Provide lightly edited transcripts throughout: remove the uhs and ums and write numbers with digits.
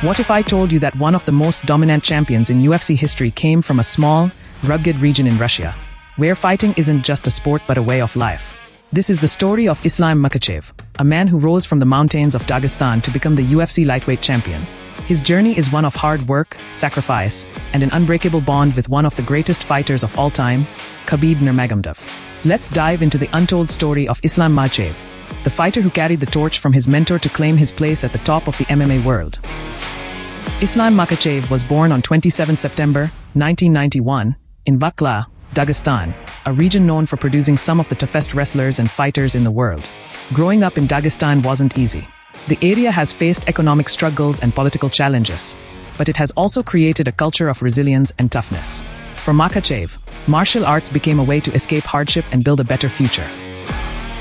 What if I told you that one of the most dominant champions in UFC history came from a small, rugged region in Russia, where fighting isn't just a sport but a way of life? This is the story of Islam Makhachev, a man who rose from the mountains of Dagestan to become the UFC Lightweight Champion. His journey is one of hard work, sacrifice, and an unbreakable bond with one of the greatest fighters of all time, Khabib Nurmagomedov. Let's dive into the untold story of Islam Makhachev, the fighter who carried the torch from his mentor to claim his place at the top of the MMA world. Islam Makhachev was born on 27 September 1991 in Bakla, Dagestan, a region known for producing some of the toughest wrestlers and fighters in the world. Growing up in Dagestan wasn't easy. The area has faced economic struggles and political challenges, but it has also created a culture of resilience and toughness. For Makhachev, martial arts became a way to escape hardship and build a better future.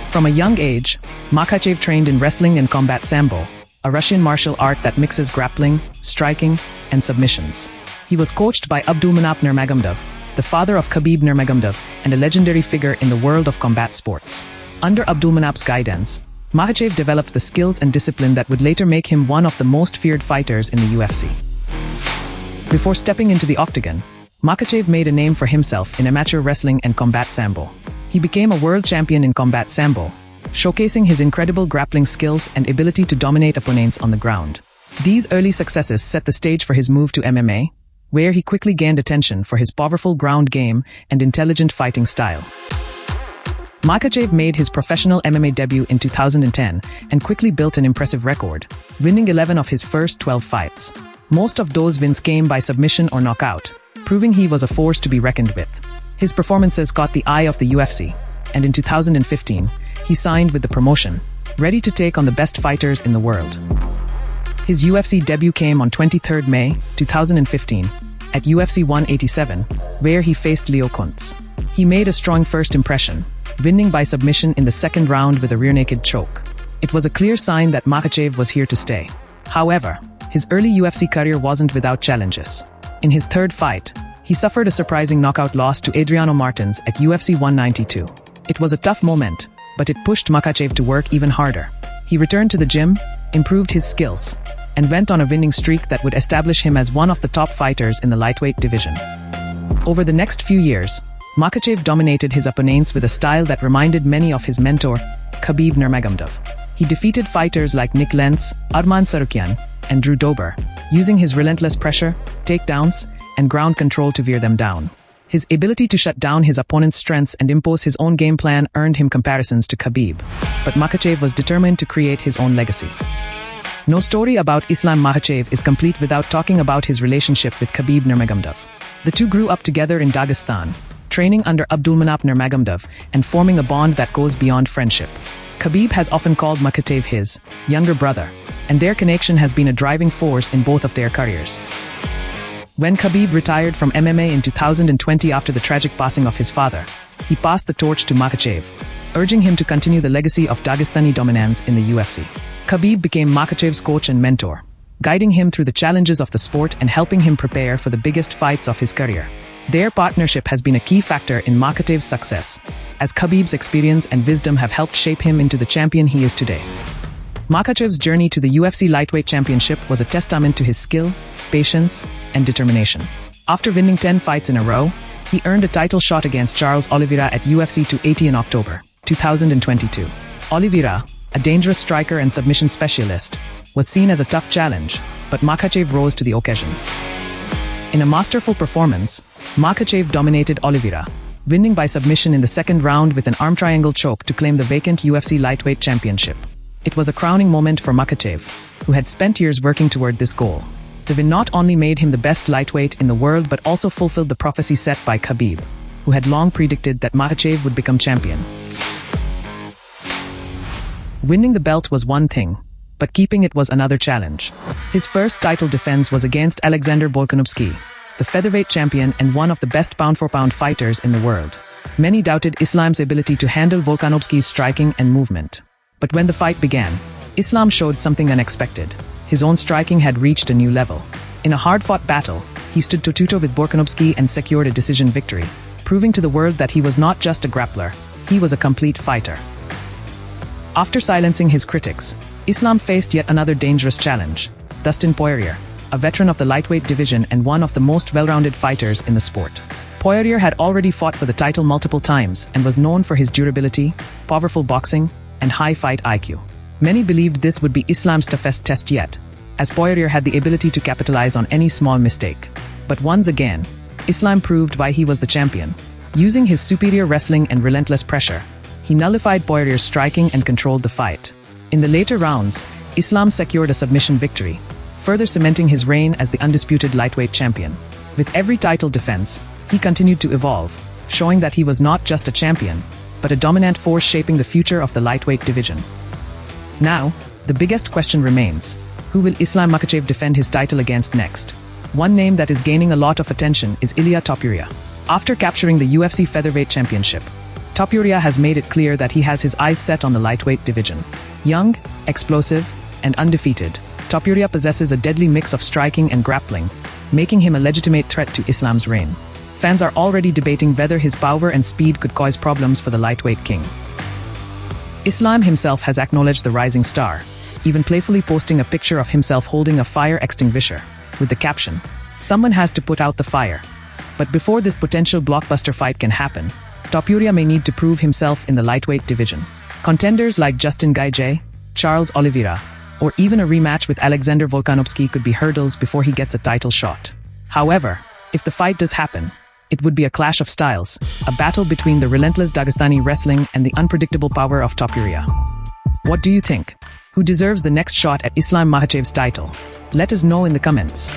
From a young age, Makhachev trained in wrestling and combat sambo, a Russian martial art that mixes grappling, striking, and submissions. He was coached by Khabib Nurmagomedov, the father of Khabib Nurmagomedov and a legendary figure in the world of combat sports. Under Khabib's guidance, Makhachev developed the skills and discipline that would later make him one of the most feared fighters in the UFC. Before stepping into the octagon, Makhachev made a name for himself in amateur wrestling and combat sambo. He became a world champion in combat sambo, showcasing his incredible grappling skills and ability to dominate opponents on the ground. These early successes set the stage for his move to MMA, where he quickly gained attention for his powerful ground game and intelligent fighting style. Makhachev made his professional MMA debut in 2010 and quickly built an impressive record, winning 11 of his first 12 fights. Most of those wins came by submission or knockout, proving he was a force to be reckoned with. His performances caught the eye of the UFC, and in 2015, he signed with the promotion, ready to take on the best fighters in the world. His UFC debut came on 23 May 2015 at UFC 187, where he faced Leo Kuntz. He made a strong first impression, winning by submission in the second round with a rear-naked choke. It was a clear sign that Makhachev was here to stay. However, his early UFC career wasn't without challenges. In his third fight, he suffered a surprising knockout loss to Adriano Martins at UFC 192. It was a tough moment, but it pushed Makhachev to work even harder. He returned to the gym, improved his skills, and went on a winning streak that would establish him as one of the top fighters in the lightweight division. Over the next few years, Makhachev dominated his opponents with a style that reminded many of his mentor, Khabib Nurmagomedov. He defeated fighters like Nick Lentz, Arman Tsarukyan, and Drew Dober, using his relentless pressure, takedowns, and ground control to veer them down. His ability to shut down his opponent's strengths and impose his own game plan earned him comparisons to Khabib, but Makhachev was determined to create his own legacy. No story about Islam Makhachev is complete without talking about his relationship with Khabib Nurmagomedov. The two grew up together in Dagestan, training under Khabib Nurmagomedov and forming a bond that goes beyond friendship. Khabib has often called Makhachev his younger brother, and their connection has been a driving force in both of their careers. When Khabib retired from MMA in 2020 after the tragic passing of his father, he passed the torch to Makhachev, urging him to continue the legacy of Dagestani dominance in the UFC. Khabib became Makhachev's coach and mentor, guiding him through the challenges of the sport and helping him prepare for the biggest fights of his career. Their partnership has been a key factor in Makhachev's success, as Khabib's experience and wisdom have helped shape him into the champion he is today. Makhachev's journey to the UFC Lightweight Championship was a testament to his skill, patience, and determination. After winning 10 fights in a row, he earned a title shot against Charles Oliveira at UFC 280 in October 2022. Oliveira, a dangerous striker and submission specialist, was seen as a tough challenge, but Makhachev rose to the occasion. In a masterful performance, Makhachev dominated Oliveira, winning by submission in the second round with an arm triangle choke to claim the vacant UFC Lightweight Championship. It was a crowning moment for Makhachev, who had spent years working toward this goal. The win not only made him the best lightweight in the world but also fulfilled the prophecy set by Khabib, who had long predicted that Makhachev would become champion. Winning the belt was one thing, but keeping it was another challenge. His first title defense was against Alexander Volkanovski, the featherweight champion and one of the best pound-for-pound fighters in the world. Many doubted Islam's ability to handle Volkanovski's striking and movement. But when the fight began, Islam showed something unexpected. His own striking had reached a new level. In a hard-fought battle, he stood toe-to-toe with Volkanovski and secured a decision victory, proving to the world that he was not just a grappler, he was a complete fighter. After silencing his critics, Islam faced yet another dangerous challenge, Dustin Poirier, a veteran of the lightweight division and one of the most well-rounded fighters in the sport. Poirier had already fought for the title multiple times and was known for his durability, powerful boxing, and high fight IQ. Many believed this would be Islam's toughest test yet, as Poirier had the ability to capitalize on any small mistake. But once again, Islam proved why he was the champion. Using his superior wrestling and relentless pressure, he nullified Poirier's striking and controlled the fight. In the later rounds, Islam secured a submission victory, further cementing his reign as the undisputed lightweight champion. With every title defense, he continued to evolve, showing that he was not just a champion, but a dominant force shaping the future of the lightweight division. Now, the biggest question remains: who will Islam Makhachev defend his title against next? One name that is gaining a lot of attention is Ilia Topuria. After capturing the UFC Featherweight Championship, Topuria has made it clear that he has his eyes set on the lightweight division. Young, explosive, and undefeated, Topuria possesses a deadly mix of striking and grappling, making him a legitimate threat to Islam's reign. Fans are already debating whether his power and speed could cause problems for the lightweight king. Islam himself has acknowledged the rising star, even playfully posting a picture of himself holding a fire extinguisher, with the caption, "Someone has to put out the fire." But before this potential blockbuster fight can happen, Topuria may need to prove himself in the lightweight division. Contenders like Justin Gaethje, Charles Oliveira, or even a rematch with Alexander Volkanovski could be hurdles before he gets a title shot. However, if the fight does happen, it would be a clash of styles, a battle between the relentless Dagestani wrestling and the unpredictable power of Topuria. What do you think? Who deserves the next shot at Islam Makhachev's title? Let us know in the comments.